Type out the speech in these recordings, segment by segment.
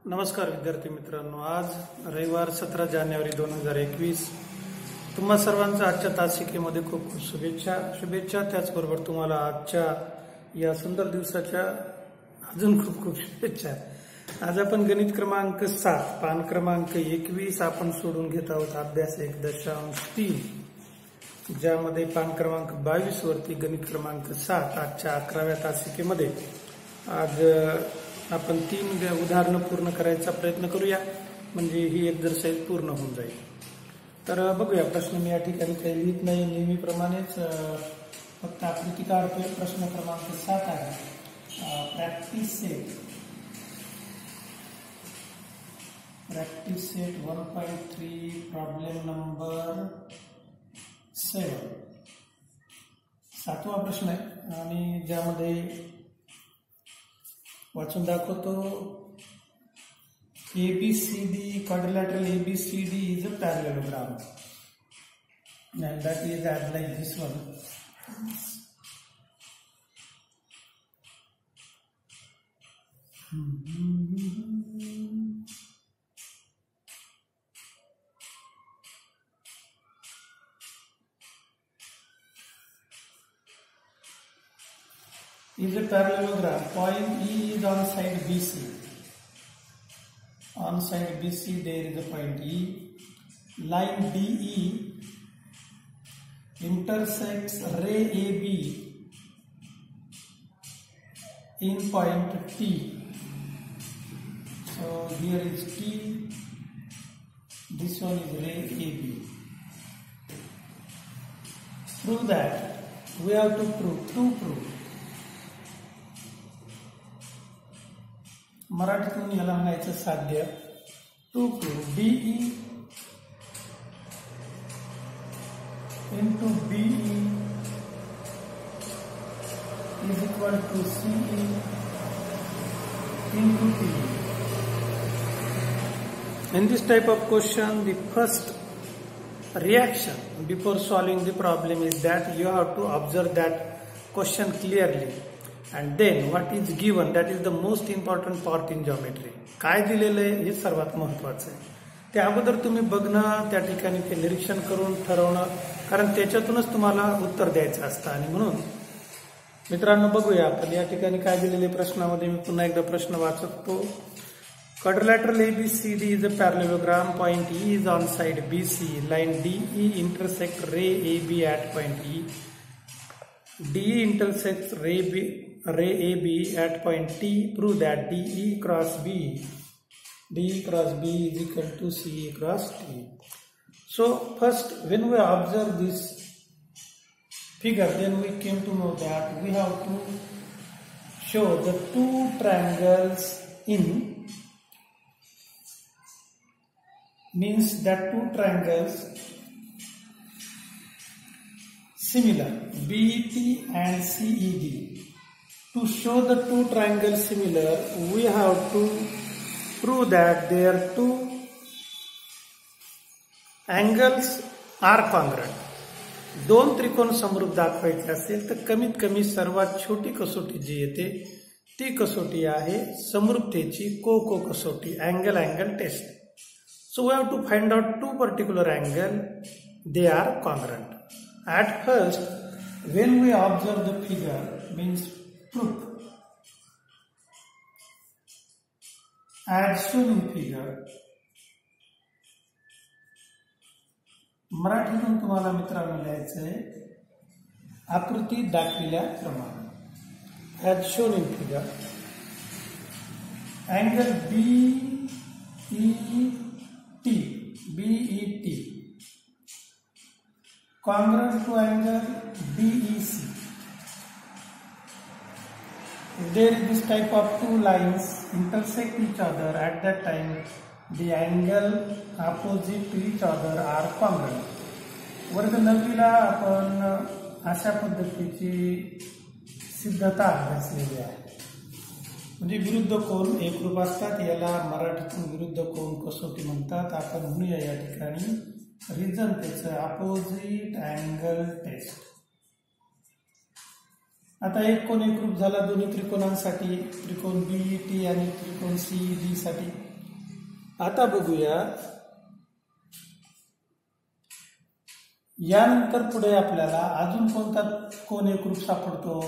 नमस्कार विद्यार्थी मित्रांनो, आज रविवार 17 जानेवारी 2021 तुम्हा सर्वांचा आजच्या तासिकेमध्ये खूप खूप शुभेच्छा. त्याचबरोबर तुम्हाला आजच्या या सुंदर दिवसाच्या अजून खूप खूप शुभेच्छा. आज आपण गणित क्रमांक 7 पान क्रमांक 21 आपण सोडून घेत आहोत अभ्यास 1.3, ज्यामध्ये पान क्रमांक 22 वरती गणित क्रमांक 7 आजच्या 11व्या तासिकेमध्ये आज आपण 3 उदाहरणं पूर्ण करायचा प्रयत्न करूया, म्हणजे ही एक्झरसाइज पूर्ण होऊन जाईल. तर बघूया, प्रश्न मी या ठिकाणी काही लिहित नाही, नेहमीप्रमाणेच फक्त आकृती काढतोय. प्रश्न क्रमांक 7 आहे, प्रॅक्टिस सेट 1.3 प्रॉब्लेम नंबर 7. 7वा प्रश्न आहे आणि ज्यामध्ये वाचून दाखवतो. ABCD quadrilateral ABCD is a parallelogram and that is as like this one. Is a parallelogram. Point E is on side BC. On side BC there is a point E. Line DE intersects ray AB in point T. So here is T. This one is ray AB. Prove that. We have to prove. मराठीतून याला म्हणायचं साध्य. To prove DE into BE is equal to CE into TE. In this type of question, the first reaction before solving the problem is that you have to observe that question clearly. And then what is given, that is the most important part in geometry. काय दिलेलं आहे हे सर्वात महत्वाचं आहे. त्या अगोदर तुम्ही बघणं, त्या ठिकाणी ते निरीक्षण करून ठरवणं, कारण त्याच्यातूनच तुम्हाला उत्तर द्यायचं असतं. आणि म्हणून मित्रांनो बघूया आपण या ठिकाणी काय दिलेले प्रश्नामध्ये. मी पुन्हा एकदा प्रश्न वाचतो. Quadrilateral ABCD is a parallelogram. Point E is on side BC. Line DE intersects ray AB at point E. DE intersects ray AB at point T. Prove that DE cross B is equal to CE cross T. So first, when we observe this figure, then we came to know that we have to show the two triangles in, means that two triangles similar, BET and CED. To show the two triangles similar, we have to prove that their two angles are congruent. दोन त्रिकोण समरूप दाखवायचे असेल तर कमीत कमी सर्वात छोटी कसोटी जी येते ती कसोटी आहे समरूपतेची को कसोटी, angle test. So we have to find out two particular angle, they are congruent. At first, when we observe the figure, means proof, as shown in figure. मराठीतून तुम्हाला मित्रांनो लिहायचं आहे आकृती दाखविल्याप्रमाणे. as shown in figure, angle BET congruent to angle DEC. If there is this type of two lines intersect each other, at that time the angle opposite to each other are congruent. वर्ग 9वीला आपण अशा पद्धतीची सिद्धता अभ्यासलेली आहे. म्हणजे विरुद्ध कोन एकरूप असतात, याला मराठीतून विरुद्ध कोन कसोटी म्हणतात. आपण म्हणूया या ठिकाणी रिझन त्याचं अपोजिट अँगल टेस्ट. आता एक कोन एकरूप झाला दोन्ही त्रिकोणांसाठी, त्रिकोण बीईटी आणि त्रिकोण सीईडी साठी. आता बघूया यानंतर पुढे आपल्याला अजून कोणता कोण एकरूप सापडतो,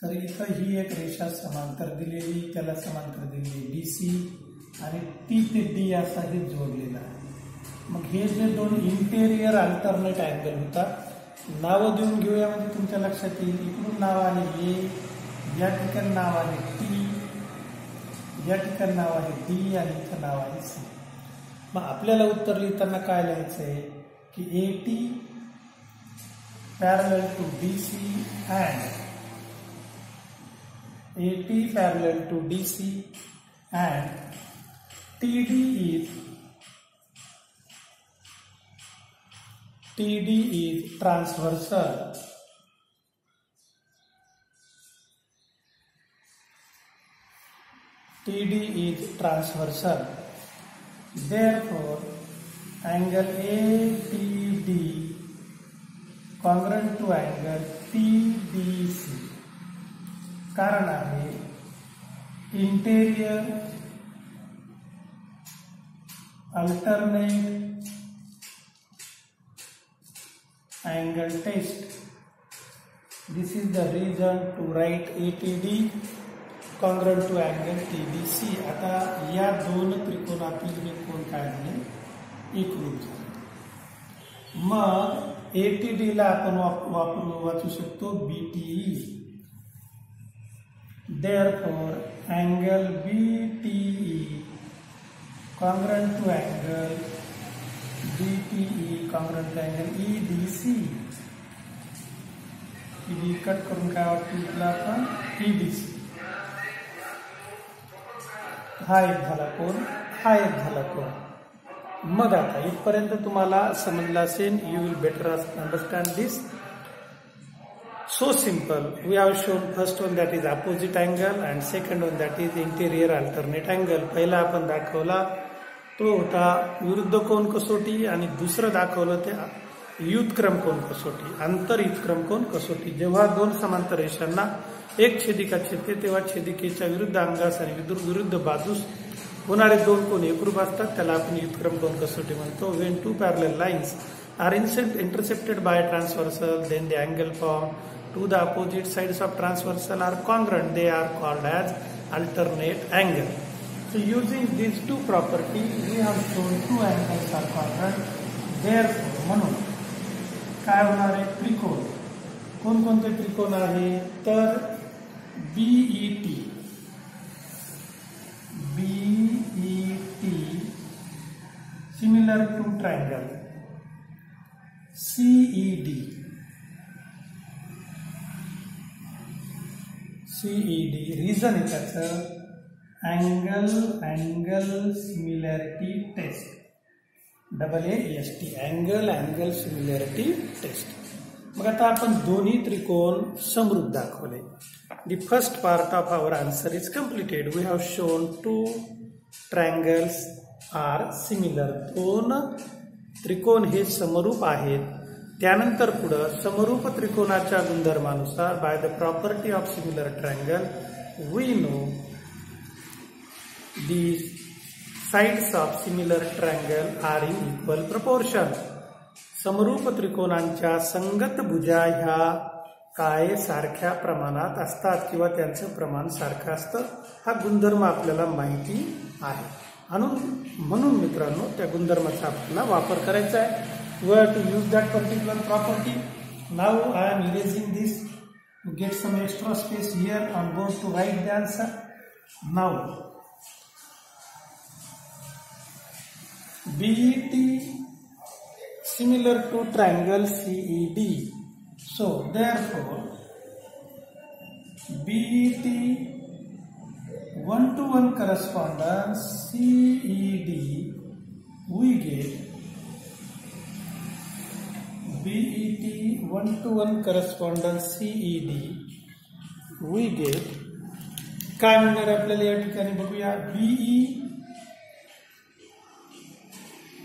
तर इथं ही एक रेषा समांतर दिलेली, त्याला समांतर दिलेली डीसी आणि टी ते डी असा हे जोडलेला आहे. मग हे जे दोन इंटेरियर अल्टरनेट अँगल होतात, नावं देऊन घेऊया म्हणजे तुमच्या लक्षात येईल. इकडून नाव आले ए, या ठिकाणी नाव आहे टी, या ठिकाणी नाव आहे डी आणि इथं नाव आहे सी. मग आपल्याला उत्तर लिहिताना काय लिहायचं आहे की A T parallel to DC and AT parallel to DC and TD is transversal. TD is transversal. Therefore, angle ATD congruent to angle TDC. कारण आहे interior alternate angle test. This is the reason to write ATD congruent to angle TDC. आता या दोन त्रिकोणातील हे कोण काय झाले, एकरूप झाले. मग ATD ला आपण वाचू शकतो BTE. Therefore, angle BTE congruent to angle BTE congruent to angle EDC. ED cut करून काय वाटतं आपण EDC. हा एक झाला कोण, हा एक झाला कोण. मग आता इथपर्यंत तुम्हाला समजलं असेल. You will better understand this. So simple. We have shown first one that is opposite angle and second one that is interior alternate angle. पहिला आपण दाखवला तो होता विरुद्ध कोन कसोटी आणि दुसरं दाखवलं ते युतक्रम कोन कसोटी, आंतर युतक्रम कोन कसोटी. जेव्हा दोन समांतर रेषांना एक छेदिका छेदते तेव्हा छेदिकेच्या विरुद्ध अंगास आणि विरुद्ध बाजूस होणारे दोन कोन एकरूप असतात, त्याला आपण युतक्रम कोन कसोटी म्हणतो. When two parallel lines are intercepted by transversal, then the angle formed to the opposite sides of transversal are congruent. They are called as alternate angle. So using these two properties, we have shown two angles are congruent. Therefore, म्हणून काय होणार आहे, त्रिकोण. कोणकोणते त्रिकोण आहे तर BET similar to triangle. CED reason is त्याचं angle similarity test. AAST angle similarity test. मग आता आपण दोन्ही त्रिकोण समरूप दाखवले. The first part of our answer is completed. We have shown two triangles are similar. दोन त्रिकोण हे समरूप आहेत. त्यानंतर पुढे समरूप त्रिकोणाच्या गुणधर्मानुसार by the property of similar triangle we know the sides of similar triangle are in equal proportion. समरूप त्रिकोणांच्या संगत भुजा ह्या काय सारख्या प्रमाणात असतात किंवा त्यांचं प्रमाण सारखं असतं. हा गुणधर्म आपल्याला माहिती आहे. म्हणून मित्रांनो त्या गुणधर्माचा आपल्याला वापर करायचा आहे. We have to use that particular property. Now I am erasing this to get some extra space here on board to write the answer. Now BET similar to triangle CED. So therefore BET 1-to-1 correspondence CED we get BET 1-to-1 correspondence CED we get काय मिळणार आपल्याला या ठिकाणी बघूया. BE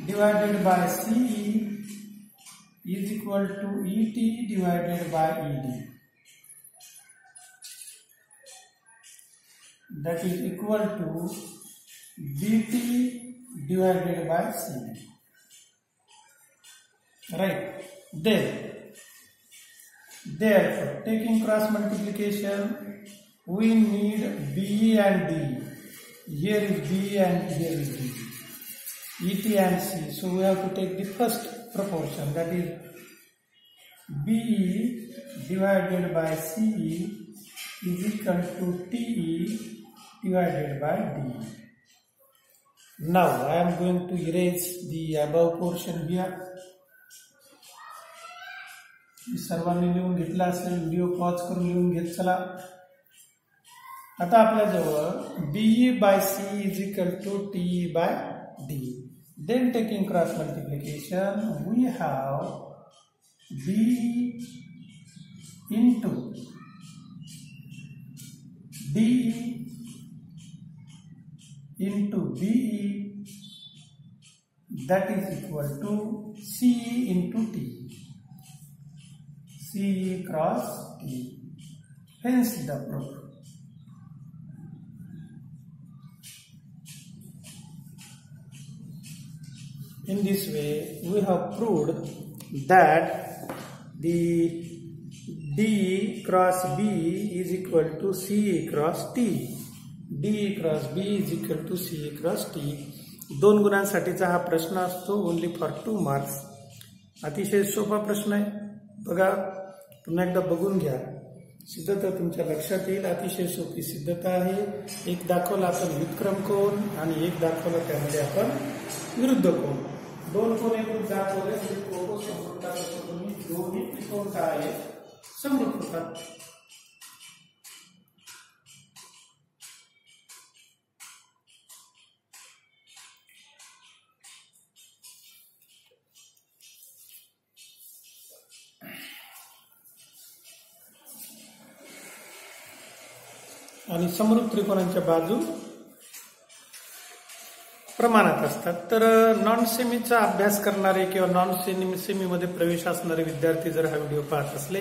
divided by CE is equal to ET divided by ED. That is equal to BT divided by CB. Right. Therefore, taking cross multiplication, we need BE and DE. Here is BE and here is DE. ET and C. So we have to take the first proportion, that is BE divided by CE is equal to TE divided by DE. Now I am going to erase the above portion here. सर्वांनी लिहून घेतला असेल, video pause करून लिहून घेत चला. आता आपल्याजवळ BE by CE is equal to TE by DE. Then taking cross multiplication, we have BE into DE into BE, that is equal to CE into TE. CE cross TE. Hence the proof. In this way, we have proved that the DE cross B is equal to CE cross T. DE cross B is equal to CE cross T. 2 गुणांसाठीचा हा प्रश्न असतो, only for 2 marks. अतिशय सोपा प्रश्न आहे. बघा, पुन्हा एकदा बघून घ्या. सिद्धता तुमच्या लक्षात येईल. अतिशय सोपी सिद्धता आहे. एक दाखवला आपण व्युत्क्रम कोन आणि एक दाखवला त्यामध्ये आपण विरुद्ध कोन. 2 कोन एकूण दाखवले तुम्ही दोन्ही त्रिकोण काय आहे समृद्ध होतात. आणि समरूप त्रिकोणांच्या बाजू प्रमाणात असतात. तर नॉन सेमीचा अभ्यास करणारे किंवा नॉन सेमीमध्ये प्रवेश असणारे विद्यार्थी जर हा व्हिडिओ पाहत असले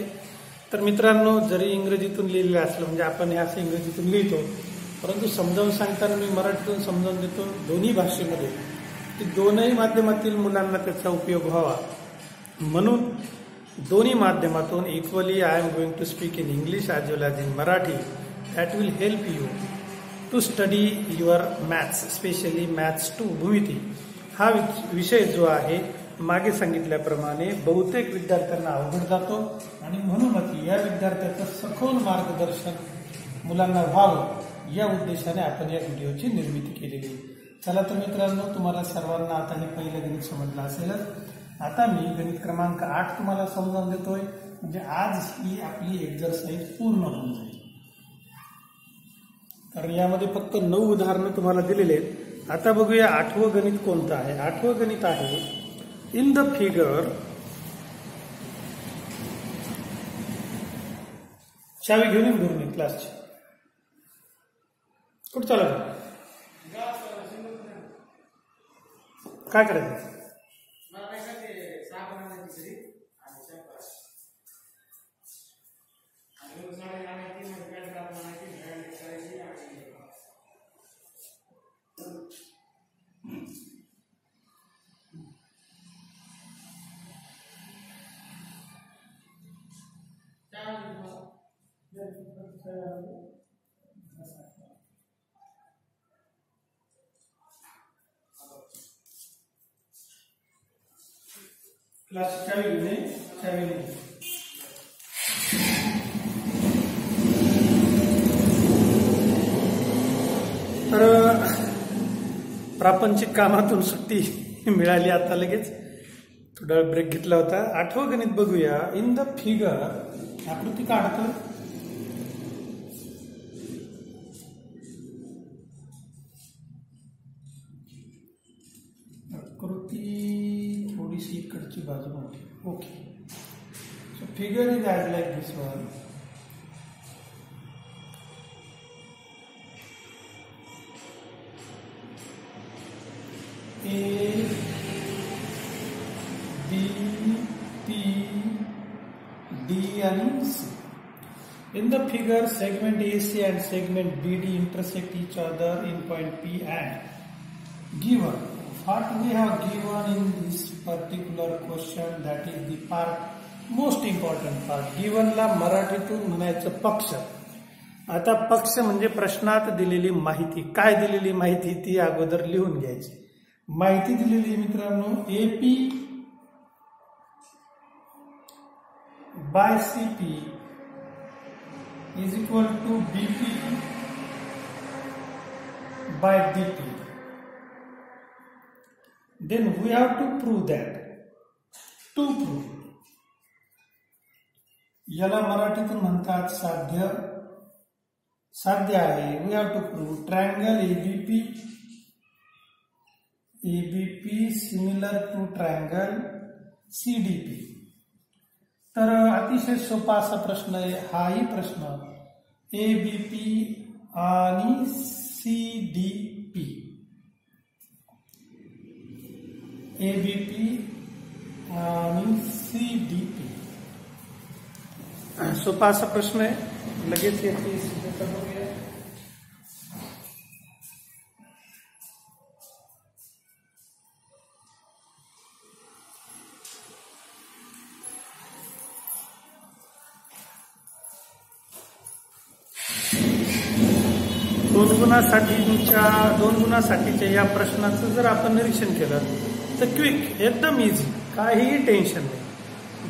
तर मित्रांनो, जरी इंग्रजीतून लिहिलेलं असलं, म्हणजे आपण हे असं इंग्रजीतून लिहितो, परंतु समजावून सांगताना मी मराठीतून समजावून देतो दोन्ही भाषेमध्ये, की दोनही माध्यमातील मुलांना त्याचा उपयोग व्हावा म्हणून दोन्ही माध्यमातून equally I am going to speak in English as well as in Marathi. That will help you to study your maths, especially maths 2 भूमिती. हा विषय जो आहे मागे सांगितल्याप्रमाणे बहुतेक विद्यार्थ्यांना अवघड जातो आणि म्हणूनच या विद्यार्थ्याचं सखोल मार्गदर्शन मुलांना व्हावं या उद्देशाने आपण या व्हिडिओची निर्मिती केलेली आहे. चला तर मित्रांनो, तुम्हाला सर्वांना आता हे पहिलं गणित समजलं असेलच. आता मी गणित क्रमांक 8 तुम्हाला समजावून देतोय, म्हणजे आज ही आपली एक्झरसाइज पूर्ण होऊन जाईल. कारण यामध्ये फक्त 9 उदाहरणं तुम्हाला दिलेले आहेत. आता बघूया 8वं गणित कोणतं आहे. 8वं गणित आहे इन द फिगर. चावी घेऊन येऊन घरून क्लासची. कुठं चालू काय करायचं? क्लास चावी घेणे चावी नाही. तर प्रापंचिक कामातून सुट्टी मिळाली आता लगेच, थोडा ब्रेक घेतला होता. 8वं गणित बघूया. इन द फिगर आकृती काढतो. आकृती थोडीशी इकडची बाजू मोठी. Okay. So figure is as like this one. A, B, P, D and C. In the figure, segment AC and segment BD intersect each other in point P and given what we have given in this particular question, that is the part most important part. given ला मराठीतून म्हणायचं पक्ष. आता पक्ष म्हणजे प्रश्नात दिलेली माहिती. काय दिलेली माहिती ती अगोदर लिहून घ्यायची. माहिती दिलेली मित्रांनो AP by CP is equal to BP by DP. Then we have to prove that. To prove, याला मराठीतून म्हणतात साध्य. साध्य आहे. We have to prove triangle ABP similar to triangle CDP. तर अतिशय सोपा असा प्रश्न आहे. हाही प्रश्न ABP आणि CDP, ABP आणि CDP सोपा असा प्रश्न आहे. लगेच याची सिद्धता बघूया. दोन गुणासाठीच्या या प्रश्नाचं जर आपण निरीक्षण केलं तर क्विक, एकदम इझी, काहीही टेन्शन नाही.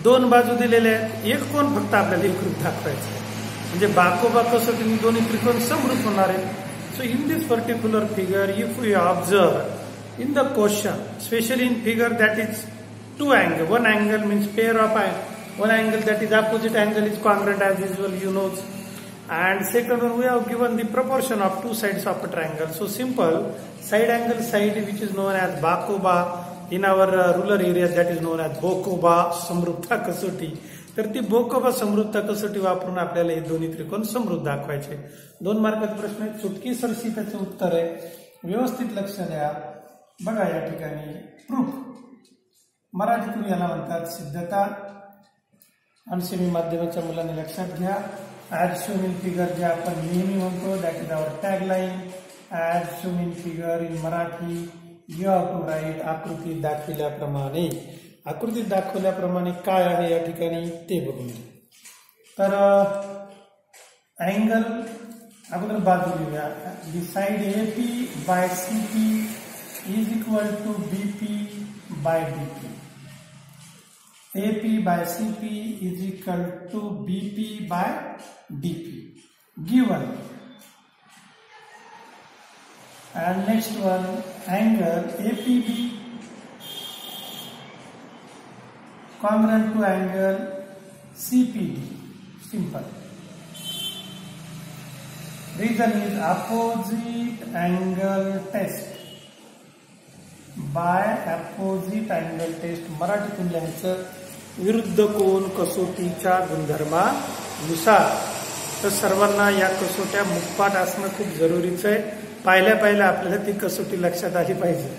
दोन बाजू दिलेल्या आहेत. एक कोण फक्त आपल्याला एकरूप दाखवायचं आहे. म्हणजे बाकोबा कसोटीने दोन्ही त्रिकोण समरूप होणार आहेत. So in this particular figure, if you observe in the question, specially in figure that is two angle. One angle means pair of one angle that is opposite angle is congruent as usual, you know. And second one, we have given the proportion of two sides of a triangle. So simple, side angle side, which is known as Bakoba, in our rural areas that is known as Bokoba समृद्धता कसोटी. तर ती बोकोबा समृद्धता कसोटी वापरून आपल्याला हे दोन्ही त्रिकोण समृद्ध दाखवायचे. 2 मार्काचा प्रश्न आहे. चुटकी सरशी त्याचं उत्तर आहे. व्यवस्थित लक्ष द्या. बघा या ठिकाणी प्रूफ, मराठीतून याला म्हणतात सिद्धता. आणि सेमी माध्यमाच्या मुलांनी लक्षात घ्या. ऍज शोन इन फिगर जे आपण नेहमी म्हणतो, that is our tagline. As shown in figure in Marathi you have to write आकृतीत दाखविल्याप्रमाणे. आकृतीत दाखवल्याप्रमाणे काय आहे या ठिकाणी ते बघून घ्या. तर अँगल अगोदर बाजू लिहूया. The side AP by CP is equal to BP by DP. AP by CP is equal to BP by DP. Given. And next one, angle APB congruent to angle CPD. Simple. Reason is opposite angle test. by opposite angle test. मराठीतून लिहायचं विरुद्ध कोन कसोटीच्या गुणधर्मानुसार. तर सर्वांना या कसोट्या मुखपाठ असणं खूप जरुरीचं आहे. पाहिल्या आपल्याला ती कसोटी लक्षात आली पाहिजे.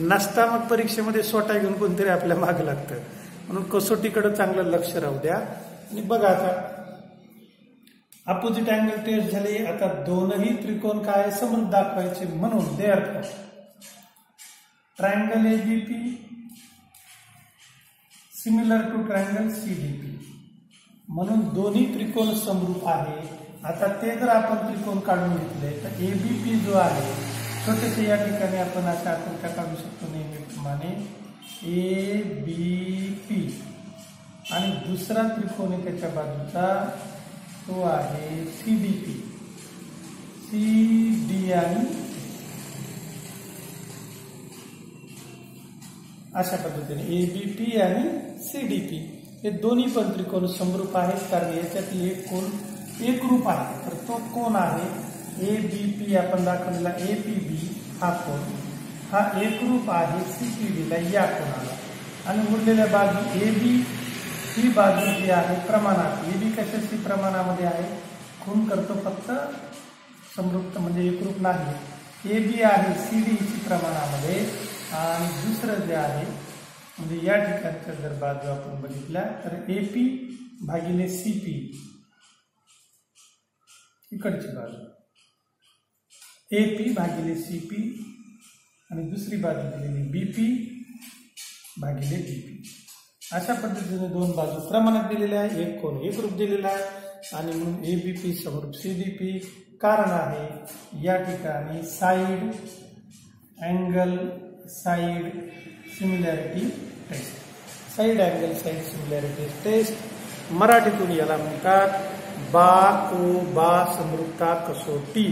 नसता मग परीक्षेमध्ये स्वतः घेऊन कोणतरी आपल्या मागे लागतं. म्हणून कसोटीकडे चांगलं लक्ष राहू द्या. आणि बघा आता अपोजिट अँगल टेस्ट झाले. आता दोनही त्रिकोण काय समृद्ध दाखवायचे. म्हणून therefore triangle ABP similar to triangle CDP. म्हणून दोन्ही त्रिकोण समरूप आहे. आता ते जर आपण त्रिकोण काढून घेतले तर ABP जो आहे, छोटेसे या ठिकाणी आपण अशा आकृत्या काढू शकतो नेहमीप्रमाणे. ABP आणि दुसरा त्रिकोण आहे त्याच्या बाजूचा, तो आहे CDP. CD आणि अशा पद्धतीने ABP आणि CDP हे दोन्ही पण त्रिकोण समरूप आहेत. कारण याच्यातील एक कोण एकरूप आहे. तर तो कोण आहे ABP आपण दाखवलेला APB हा कोण हा एकरूप आहे CPD ला या कोणाला. आणि उरलेल्या बाजू AB ही बाजू जी आहे प्रमाणात. AB कशाची प्रमाणामध्ये आहे, खून करतो फक्त समरूप म्हणजे एकरूप नाही. AB आहे CD ची प्रमाणामध्ये. आणि दुसरं जे आहे म्हणजे या ठिकाणच्या जर बाजू आपण बघितल्या तर AP भागिले CP इकडची बाजू AP भागिले CP आणि दुसरी बाजू दिलेली BP भागिले BP. अशा पद्धतीने दोन बाजू प्रमाणात दिलेल्या आहे. एक कोन एकरूप दिलेला आहे आणि म्हणून ABP समरूप CDP. कारण आहे या ठिकाणी side angle side similarity test. Side angle side similarity test मराठीतून याला म्हणतात बा समरूपता कसोटी,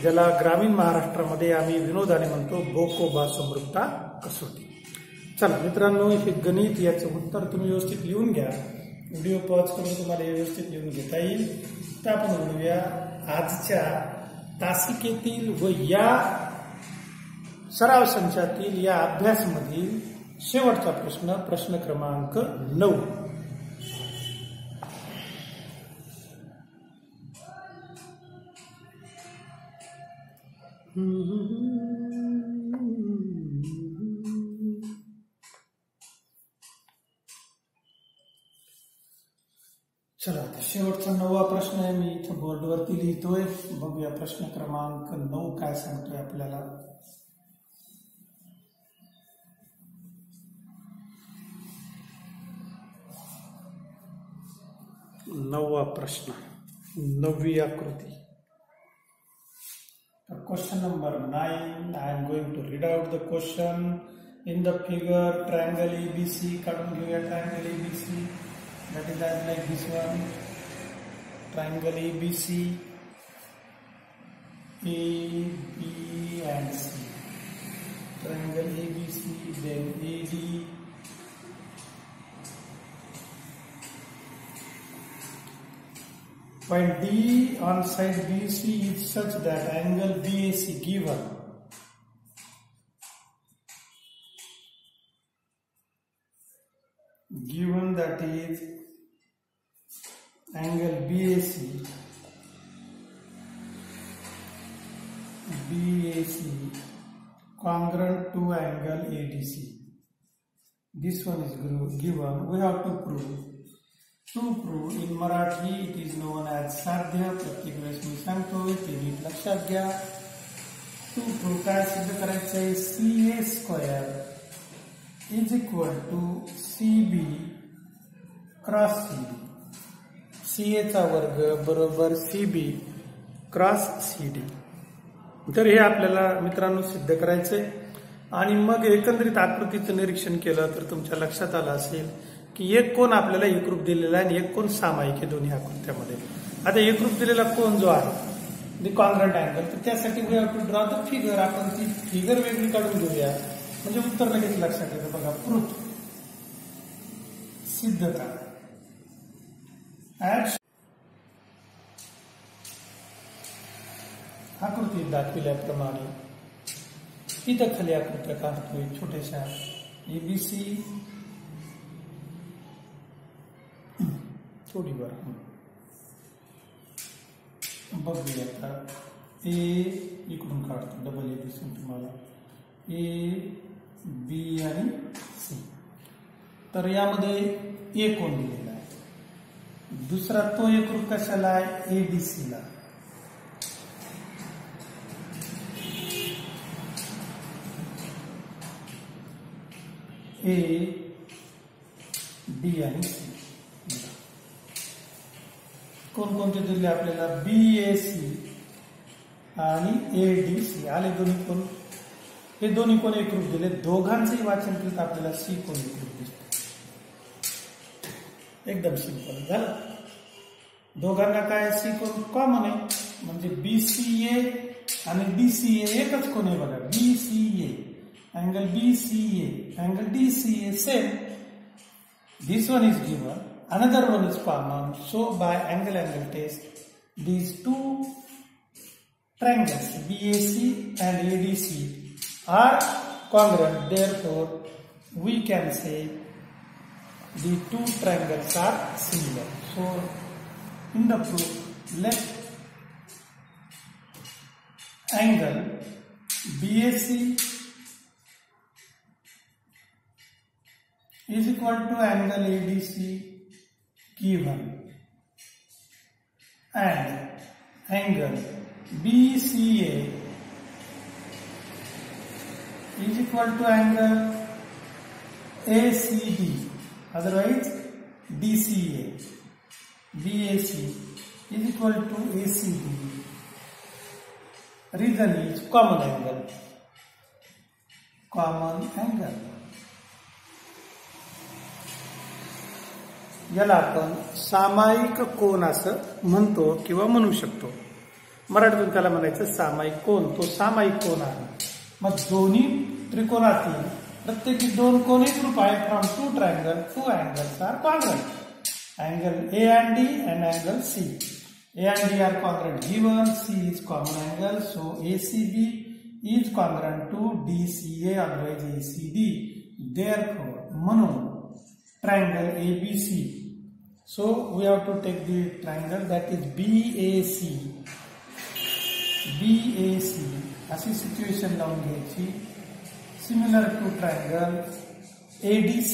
ज्याला ग्रामीण महाराष्ट्रामध्ये आम्ही विनोदाने म्हणतो बोकोबा समरूपता कसोटी. चला मित्रांनो, हे गणित याचं उत्तर तुम्ही व्यवस्थित लिहून घ्या. व्हिडिओ पॉज करून तुम्हाला व्यवस्थित लिहून घेता येईल. तर आपण म्हणूया आजच्या तासिकेतील व या सराव संचातील या अभ्यासमधील शेवटचा प्रश्न, प्रश्न क्रमांक 9. चला शेवटचा 9वा प्रश्न आहे. मी इथं बोर्डवरती लिहितोय. बघूया प्रश्न क्रमांक 9 काय सांगतोय आपल्याला. नववा प्रश्न, 9वी आकृती. Question number 9. I am going to read out the question. In the figure, triangle ABC, काढून घेऊया triangle ABC. That is as like this one. Triangle ABC, A, B and C. Triangle ABC, then AD. While D on side BC is such that angle BAC given that is angle BAC congruent to angle ADC. This one is given. We have to prove. To prove, in Marathi it is known as साध्य. प्रत्येक वेळेस मी सांगतोय ते नीट लक्षात घ्या. To prove काय सिद्ध करायचं आहे. CA square is equal to CB cross CD. CA चा वर्ग बरोबर CB क्रॉस CD. तर हे आपल्याला मित्रांनो सिद्ध करायचंय. आणि मग एकंदरीत आकृतीचं निरीक्षण केलं तर तुमच्या लक्षात आलं असेल की एक कोन आपल्याला एकरूप दिलेला आहे आणि एक कोन सामायिक आहे दोन्ही आकृत्यामध्ये. आता एकरूप दिलेला कोन जो आहे द कॉन्ग्रंट अँगल, तर त्यासाठी we have to draw the figure. आपण ती फिगर वेगळी काढून घेऊया म्हणजे उत्तर लगेच लक्षात येतं. बघा प्रूफ, सिद्धता. आकृतीत दाखविल्याप्रमाणे इथं खाली आकृत्या काढतोय छोट्याशा ABC थोडी वर बघूया. आता A इकडून काढतो डबल A दिसून तुम्हाला A B आणि C. तर यामध्ये A कोण दिलेला आहे. दुसरा तो एकरूप कशाला आहे ADC ला. A B आणि C कोणकोणते दिले आपल्याला BAC आणि ADC आले दोन्ही कोण. हे दोन्ही कोण एकरूप दिले. दोघांचंही वाचन केलं तर आपल्याला C कोण एकरूप दिसते. एकदम सिंपल झालं. दोघांना काय C कोण कॉमन आहे म्हणजे BCA आणि DCA एकच कोण आहे बघा. BCA angle BCA angle DCA same. This one is given. Another one is common. So by angle test, these two triangles BAC and ADC are congruent. Therefore, we can say the two triangles are similar. So, in the proof, let angle BAC is equal to angle ADC given and angle BCA is equal to angle ACD, otherwise DCA. BAC is equal to ACD. Reason is common angle. Common angle. याला आपण सामायिक कोन असं म्हणतो किंवा म्हणू शकतो. मराठीतून त्याला म्हणायचं सामायिक कोन. तो सामायिक कोन आहे. मग दोन्ही त्रिकोणातील प्रत्येकी दोन कोन एकरूप आहे. From two triangle, two angles are congruent. Angle A and D and angle C. A and D are congruent given. C is common angle, so ACB is congruent to DCA, otherwise ACD. Therefore, म्हणून triangle ABC. So we have to take the triangle that is BAC. BAC अशी situation लावून घ्यायची. Similar to triangle ADC.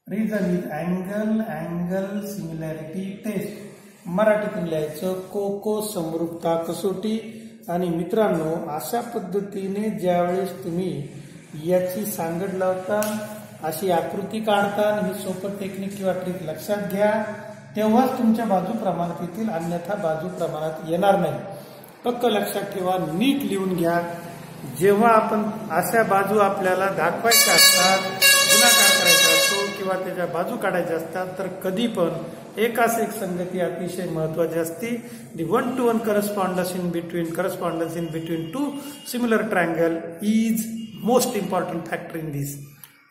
Reason is angle similarity test. मराठीतून लिहायचं cocoa समरूपता कसोटी. आणि मित्रांनो, अशा पद्धतीने ज्यावेळेस तुम्ही याची सांगड लावता, अशी आकृती काढता, ही सोपं टेक्निक किंवा ट्रिक लक्षात घ्या, तेव्हाच तुमच्या बाजू प्रमाणात येतील, अन्यथा बाजू प्रमाणात येणार नाही. पक्क लक्षात ठेवा, नीट लिहून घ्या. जेव्हा आपण अशा बाजू आपल्याला दाखवायच्या असतात, गुणाकार करायचा असतो किंवा त्याच्या बाजू काढायच्या असतात, तर कधी पण एकाच एक संगती अतिशय महत्वाची असते. दी 1-to-1 correspondence in between two similar triangle is most important factor in this.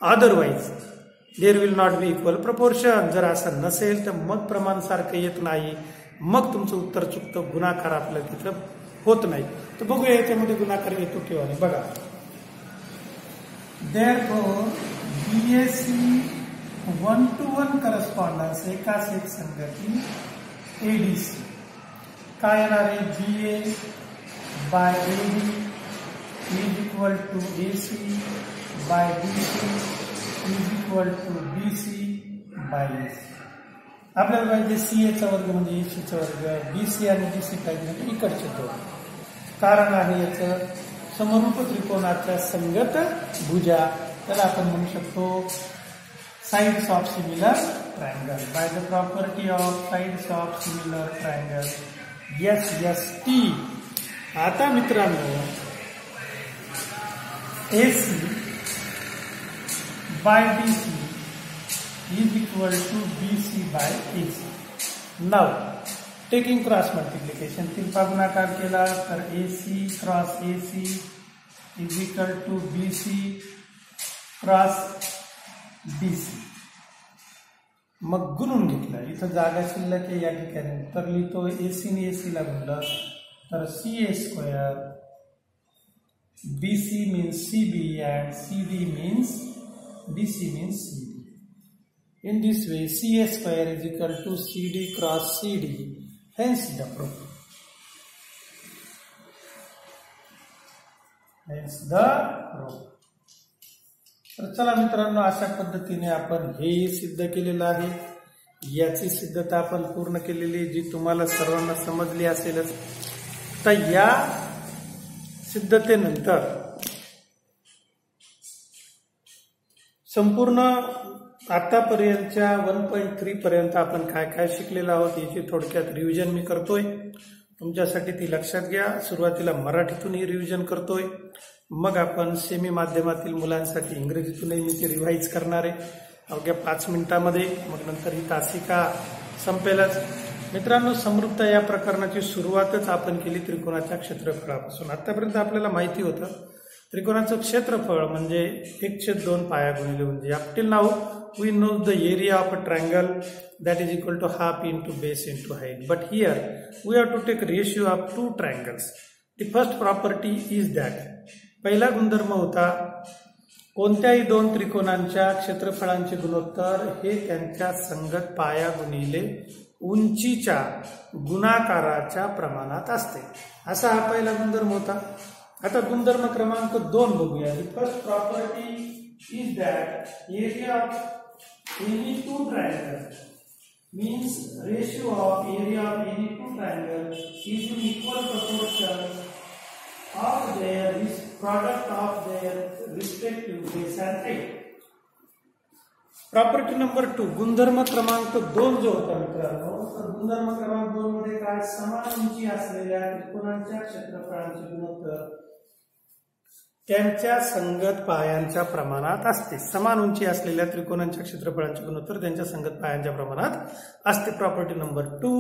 Otherwise there will not be equal proportion. जर असं नसेल तर मग प्रमाण सारखं येत नाही, मग तुमचं उत्तर चुकतं, गुणाकार आपल्याला तिथं होत नाही. तर बघूया याच्यामध्ये गुणाकार येतो किंवा नाही. बघा, therefore BAC 1-to-1 correspondence एकाच एक संगती ADC काय येणार आहे? BA by AD is equal to AC by DC is equal to BC by AC. आपल्याला पाहिजे CA चा वर्ग म्हणजे AC चा वर्ग, BC आणि DC पाहिजे म्हणजे इकडचे दोन. कारण आहे याचं समरूप त्रिकोणाच्या संगत भुजा, त्याला आपण म्हणू शकतो sides of similar triangle. By the property of sides of similar triangle, SST. आता मित्रांनो, AC by DC is equal to BC by AC. Now taking cross multiplication, तिरपा गुणाकार केला तर AC cross AC is equal to BC cross BC. मग गुणून घेतला, इथं जागा शिल्लक आहे या ठिकाणी, तर लिहितो AC ने AC ला गुणलं तर CA², BC means CB and CD means BC means CD. In this way CA² is equal to CD cross CD, hence the proof. तर चला मित्रांनो, अशा पद्धतीने आपण हेही सिद्ध केलेलं आहे. याची सिद्धता आपण पूर्ण केलेली, जी तुम्हाला सर्वांना समजली असेलच. तर या सिद्धतेनंतर संपूर्ण आतापर्यंतच्या 1.3 पर्यंत आपण काय काय शिकलेलो आहोत याची थोडक्यात रिव्हिजन मी करतोय. तुमच्यासाठी ती लक्षात घ्या. सुरुवातीला मराठीतूनही रिव्हिजन करतोय, मग आपण सेमी माध्यमातील मुलांसाठी इंग्रजीतूनही मी ती रिव्हाइज करणार आहे अवघ्या 5 मिनिटांमध्ये. मग नंतर ही तासिका संपेलच. मित्रांनो, समरूपता या प्रकरणाची सुरुवातच आपण केली त्रिकोणाच्या क्षेत्रफळापासून. आतापर्यंत आपल्याला माहिती होतं त्रिकोणाचं क्षेत्रफळ म्हणजे 1/2 पाया गुणिले उंची. Up till now we know the area of a triangle that is equal to half into base into height, but here we have to take ratio of two triangles. The first property is that पहिला गुणधर्म होता कोणत्याही दोन त्रिकोणांच्या क्षेत्रफळांचे गुणोत्तर हे त्यांच्या संगत पाया गुणिले उंचीच्या गुणाकाराच्या प्रमाणात असते, असा हा पहिला गुणधर्म होता. आता गुणधर्म क्रमांक 2 बघूया. The first property is that area of any two triangles means ratio of area of any two triangles is in equal proportion of product of their respective base and height. Property number 2, गुणधर्म क्रमांक 2 जो होता मित्रांनो, तर गुणधर्म क्रमांक 2 मध्ये काय, समान उंची असलेल्या त्रिकोणांच्या क्षेत्रफळांचे गुणोत्तर त्यांच्या संगत पायांच्या प्रमाणात असते. समान उंची असलेल्या त्रिकोणांच्या क्षेत्रफळांचे गुणोत्तर त्यांच्या संगत पायांच्या प्रमाणात असते. Property number 2,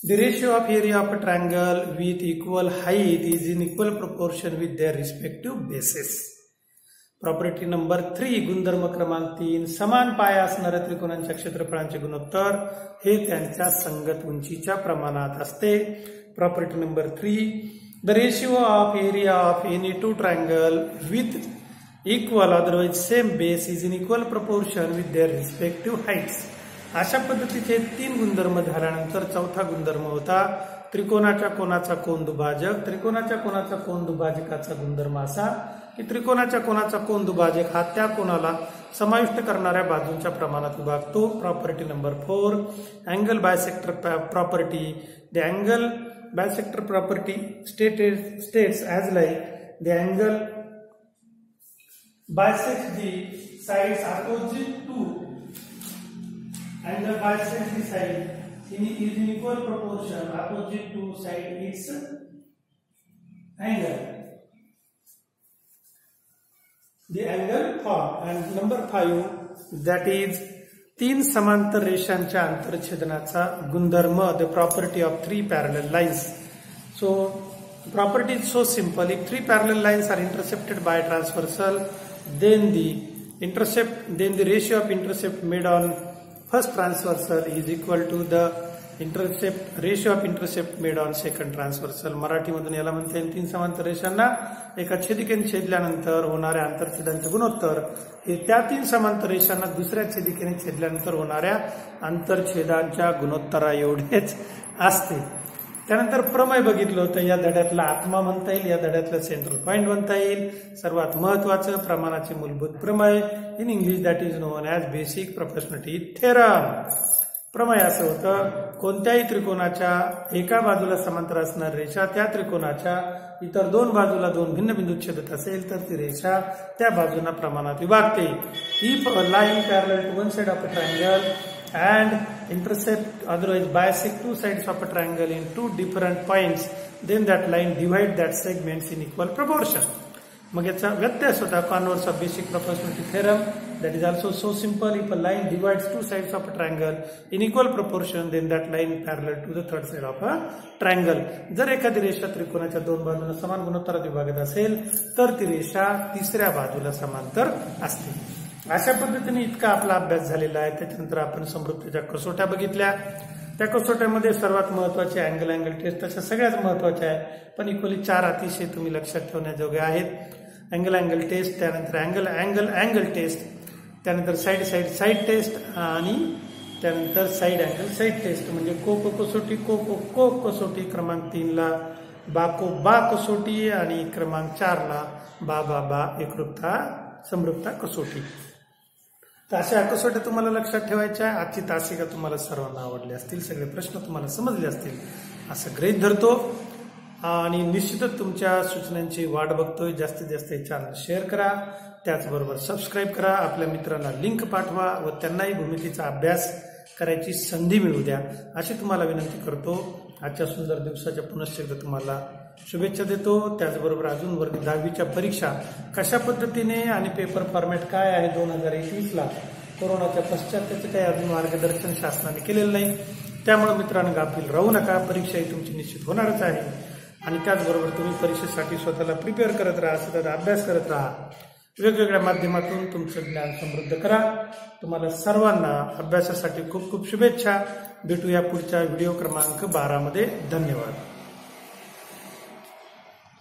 the ratio of area of a triangle with equal height is in equal proportion with their respective bases. Property number 3, गुणधर्म क्रमांक 3, समान पाया असणाऱ्या त्रिकोणांच्या क्षेत्रफळांचे गुणोत्तर हे त्यांच्या संगत उंचीच्या प्रमाणात असते. Property number 3, the ratio of area of any two triangle with equal otherwise same base is in equal proportion with their respective heights. अशा पद्धतीचे 3 गुणधर्म झाल्यानंतर चौथा गुणधर्म होता त्रिकोणाच्या कोनाचा कोन दुभाजक. त्रिकोणाच्या कोनाचा कोन दुभाजकाचा गुणधर्म असा की त्रिकोणाच्या कोनाचा कोन दुभाजक हा त्या कोनाला समाविष्ट करणाऱ्या बाजूंच्या प्रमाणात विभागतो. Property number 4, angle bisector property. The angle bisector property states as like the angle bisects the sides opposite to angle bisects the side is in equal proportion opposite to side its angle. The angle formed. And number 5, that is 3 समांतर रेषांच्या आंतरछेदनाचा गुणधर्म, the property of 3 parallel lines. So property is so simple. If 3 parallel lines are intercepted by transversal, then the ratio of intercept made on first transversal is equal to the ratio of intercept made on second transversal. मराठीमधून याला म्हणता येईल 3 समांतर रेषांना एका छेदिकेने छेदल्यानंतर होणाऱ्या आंतरछेदांचे गुणोत्तर हे त्या 3 समांतर रेषांना दुसऱ्या छेदिकेने छेदल्यानंतर होणाऱ्या आंतरछेदांच्या गुणोत्तरा एवढेच असते. त्यानंतर प्रमेय बघितलं होतं. या धड्यातला आत्मा म्हणता येईल, या धड्यातलं सेंट्रल पॉइंट म्हणता येईल. सर्वात महत्वाचं प्रमाणाचे मूलभूत प्रमेय, in English that is non as basic proportionality theorem. प्रमेय असं होतं, कोणत्याही त्रिकोणाच्या एका बाजूला समांतर असणारी रेषा त्या त्रिकोणाच्या इतर 2 बाजूला 2 भिन्न बिंदूत छेदत असेल तर ती रेषा त्या बाजूंना प्रमाणात विभागते. If a line parallel to one side of a triangle and intercept otherwise bisect 2 sides of a triangle in 2 different points, then that line divide that segments in equal proportion. मग याचा व्यत्यास होता converse of basic proportionality theorem. That is also so simple. If a line divides 2 sides of a triangle in equal proportion, then that line parallel to the third side of a triangle. जर एखादी रेषा त्रिकोणाच्या 2 बाजूंना समान गुणोत्तरात विभागत असेल तर ती रेषा तिसऱ्या बाजूला समांतर असते. अशा पद्धतीने इतका आपला अभ्यास झालेला आहे. त्याच्यानंतर आपण समृद्धीच्या कसोट्या बघितल्या. त्या कसोट्यामध्ये सर्वात महत्वाचे अँगल टेस्ट, तशा सगळ्याच महत्वाच्या आहे, पण इक्वली 4 अतिशय तुम्ही लक्षात ठेवण्याजोग्या आहेत. अँगल टेस्ट, त्यानंतर अँगल टेस्ट, त्यानंतर साईड टेस्ट आणि त्यानंतर साईड टेस्ट म्हणजे को कसोटी, क्रमांक 3 ला बा कसोटी आणि क्रमांक 4 ला बा एकरूपता समरूपता कसोटी. तर अशा कसोट्या तुम्हाला लक्षात ठेवायच्या. आजची तासिका तुम्हाला सर्वांना आवडली असतील, सगळे प्रश्न तुम्हाला समजले असतील असं गृहीत धरतो आणि निश्चितच तुमच्या सूचनांची वाट बघतोय. जास्तीत जास्त हे चॅनल शेअर करा, त्याचबरोबर सबस्क्राईब करा, आपल्या मित्रांना लिंक पाठवा व त्यांनाही भूमितीचा अभ्यास करायची संधी मिळू द्या अशी तुम्हाला विनंती करतो. आजच्या सुंदर दिवसाच्या पुनश्च एकदा तुम्हाला शुभेच्छा देतो. त्याचबरोबर अजून वर्ग 10वीच्या परीक्षा कशा पद्धतीने आणि पेपर फॉर्मॅट काय आहे 2021ला कोरोनाच्या पश्चात त्याचे काही अजून मार्गदर्शन शासनाने केलेलं नाही. त्यामुळे मित्रांनो गाफील राहू नका. परीक्षा ही तुमची निश्चित होणारच आहे आणि त्याचबरोबर तुम्ही परीक्षेसाठी स्वतःला प्रिपेअर करत राहा, सतत अभ्यास करत राहा. वेगवेगळ्या माध्यमातून तुमचं ज्ञान समृद्ध करा. तुम्हाला सर्वांना अभ्यासासाठी खूप खूप शुभेच्छा. भेटूया पुढच्या व्हिडिओ क्रमांक 12 मध्ये. धन्यवाद.